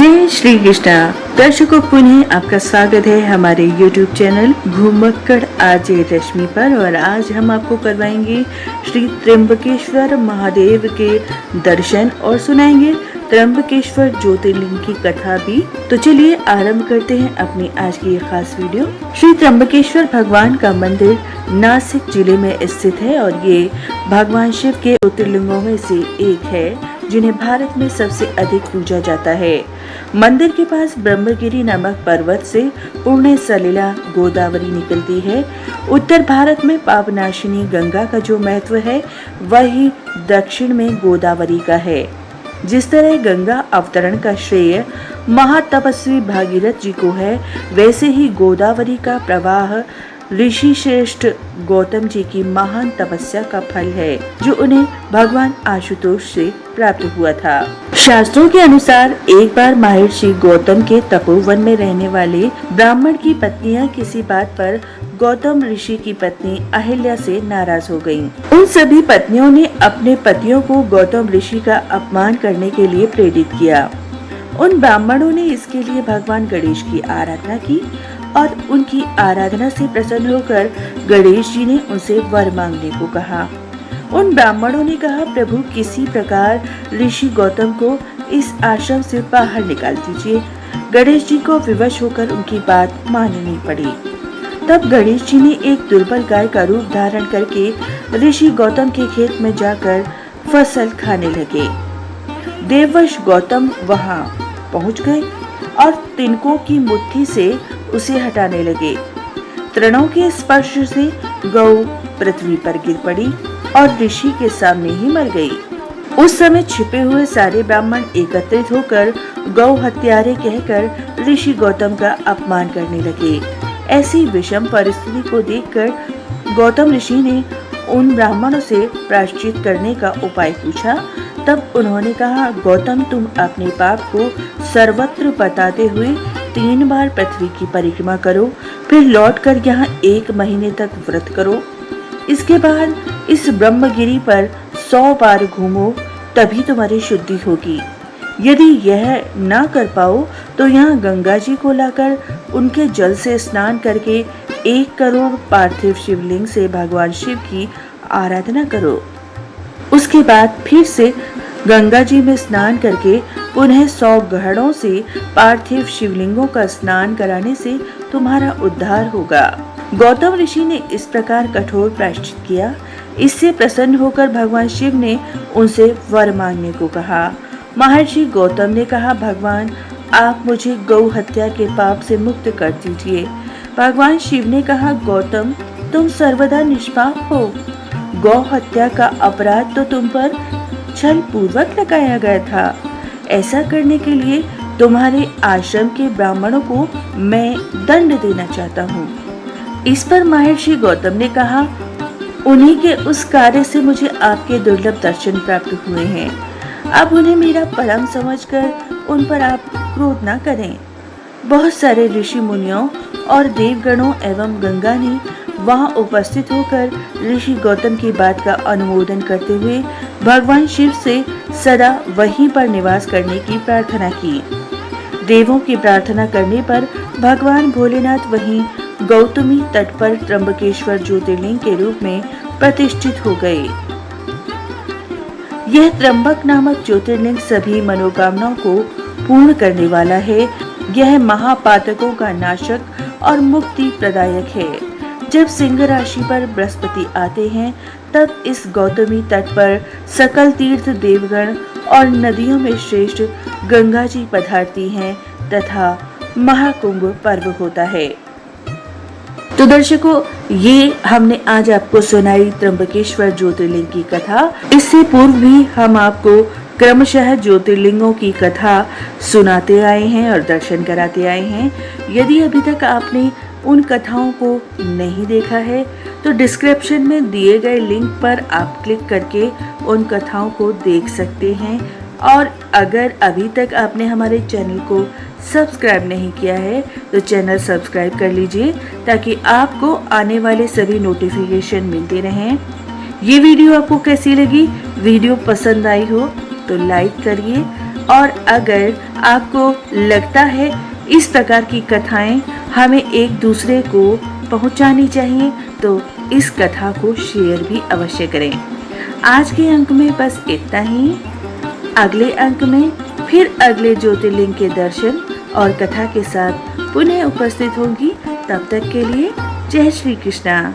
जय श्री कृष्णा। दर्शकों, पुनः आपका स्वागत है हमारे YouTube चैनल घुमक्कड़ आरजे रश्मि पर। और आज हम आपको करवाएंगे श्री त्र्यंबकेश्वर महादेव के दर्शन और सुनाएंगे त्र्यंबकेश्वर ज्योतिर्लिंग की कथा भी। तो चलिए आरंभ करते हैं अपनी आज की ये खास वीडियो। श्री त्र्यंबकेश्वर भगवान का मंदिर नासिक जिले में स्थित है और ये भगवान शिव के ज्योतिर्लिंगों में से एक है जिन्हें भारत में सबसे अधिक पूजा जाता है। मंदिर के पास ब्रह्मगिरी नामक पर्वत से पुण्य सलिला गोदावरी निकलती है। उत्तर भारत में पापनाशिनी गंगा का जो महत्व है वही दक्षिण में गोदावरी का है। जिस तरह गंगा अवतरण का श्रेय महातपस्वी भागीरथ जी को है, वैसे ही गोदावरी का प्रवाह ऋषि श्रेष्ठ गौतम जी की महान तपस्या का फल है, जो उन्हें भगवान आशुतोष से प्राप्त हुआ था। शास्त्रों के अनुसार एक बार महर्षि गौतम के तपोवन में रहने वाले ब्राह्मण की पत्नियां किसी बात पर गौतम ऋषि की पत्नी अहिल्या से नाराज हो गयीं। उन सभी पत्नियों ने अपने पतियों को गौतम ऋषि का अपमान करने के लिए प्रेरित किया। उन ब्राह्मणों ने इसके लिए भगवान गणेश की आराधना की और उनकी आराधना से प्रसन्न होकर गणेश जी ने उनसे वर मांगने को कहा। उन ब्राह्मणों ने कहा, प्रभु किसी प्रकार ऋषि गौतम को इस आश्रम से बाहर निकाल दीजिए। गणेश जी को विवश होकर उनकी बात माननी पड़ी। तब गणेश जी ने एक दुर्बल गाय का रूप धारण करके ऋषि गौतम के खेत में जाकर फसल खाने लगे। देववश गौतम वहां पहुंच गए और तिनकों की मुट्ठी से उसे हटाने लगे। तृणों के स्पर्श से गौ पृथ्वी पर गिर पड़ी और ऋषि के सामने ही मर गई। उस समय छिपे हुए सारे ब्राह्मण एकत्रित होकर गौ हत्यारे कहकर ऋषि गौतम का अपमान करने लगे। ऐसी विषम परिस्थिति को देखकर गौतम ऋषि ने उन ब्राह्मणों से प्रायश्चित करने का उपाय पूछा। तब उन्होंने कहा, गौतम तुम अपने पाप को सर्वत्र बताते हुए 3 बार पृथ्वी की परिक्रमा करो, फिर लौटकर यहाँ 1 महीने तक व्रत करो। इसके बाद इस ब्रह्मगिरी पर 100 बार घूमो, तभी तुम्हारी शुद्धि होगी। यदि यह ना कर पाओ तो यहाँ गंगा जी को लाकर उनके जल से स्नान करके 1 करोड़ पार्थिव शिवलिंग से भगवान शिव की आराधना करो। उसके बाद फिर से गंगा जी में स्नान करके पुनः 100 गहड़ों से पार्थिव शिवलिंगों का स्नान कराने से तुम्हारा उद्धार होगा। गौतम ऋषि ने इस प्रकार कठोर प्रायश्चित किया। इससे प्रसन्न होकर भगवान शिव ने उनसे वर मांगने को कहा। महर्षि गौतम ने कहा, भगवान आप मुझे गौ हत्या के पाप से मुक्त कर दीजिए। भगवान शिव ने कहा, गौतम तुम सर्वदा निष्पाप हो। गौ हत्या का अपराध तो तुम पर छल पूर्वक लगाया गया था। ऐसा करने के लिए तुम्हारे आश्रम के ब्राह्मणों को मैं दंड देना चाहता हूँ। इस पर महर्षि गौतम ने कहा, उन्हीं के उस कार्य से मुझे आपके दुर्लभ दर्शन प्राप्त हुए हैं। अब उन्हें मेरा परम समझकर उन पर आप क्रोध न करें। बहुत सारे ऋषि मुनियों और देवगणों एवं गंगा ने वहां उपस्थित होकर ऋषि गौतम की बात का अनुमोदन करते हुए भगवान शिव से सदा वहीं पर निवास करने की प्रार्थना की। देवों की प्रार्थना करने पर भगवान भोलेनाथ वहीं गौतमी तट पर त्र्यंबकेश्वर ज्योतिर्लिंग के रूप में प्रतिष्ठित हो गए। यह त्र्यंबक नामक ज्योतिर्लिंग सभी मनोकामनाओं को पूर्ण करने वाला है। यह महापातकों का नाशक और मुक्ति प्रदायक है। जब सिंह राशि पर बृहस्पति आते हैं तब इस गौतमी तट पर सकल तीर्थ देवगण और नदियों में श्रेष्ठ गंगा जी पधारती हैं तथा महाकुंभ पर्व होता है। तो दर्शकों, ये हमने आज आपको सुनाई त्र्यंबकेश्वर ज्योतिर्लिंग की कथा। इससे पूर्व भी हम आपको क्रमशः ज्योतिर्लिंगों की कथा सुनाते आए हैं और दर्शन कराते आए हैं। यदि अभी तक आपने उन कथाओं को नहीं देखा है तो डिस्क्रिप्शन में दिए गए लिंक पर आप क्लिक करके उन कथाओं को देख सकते हैं। और अगर अभी तक आपने हमारे चैनल को सब्सक्राइब नहीं किया है तो चैनल सब्सक्राइब कर लीजिए ताकि आपको आने वाले सभी नोटिफिकेशन मिलते रहें। ये वीडियो आपको कैसी लगी? वीडियो पसंद आई हो तो लाइक करिए और अगर आपको लगता है इस प्रकार की कथाएं हमें एक दूसरे को पहुंचानी चाहिए तो इस कथा को शेयर भी अवश्य करें। आज के अंक में बस इतना ही। अगले अंक में फिर अगले ज्योतिर्लिंग के दर्शन और कथा के साथ पुनः उपस्थित होगी। तब तक के लिए जय श्री कृष्णा।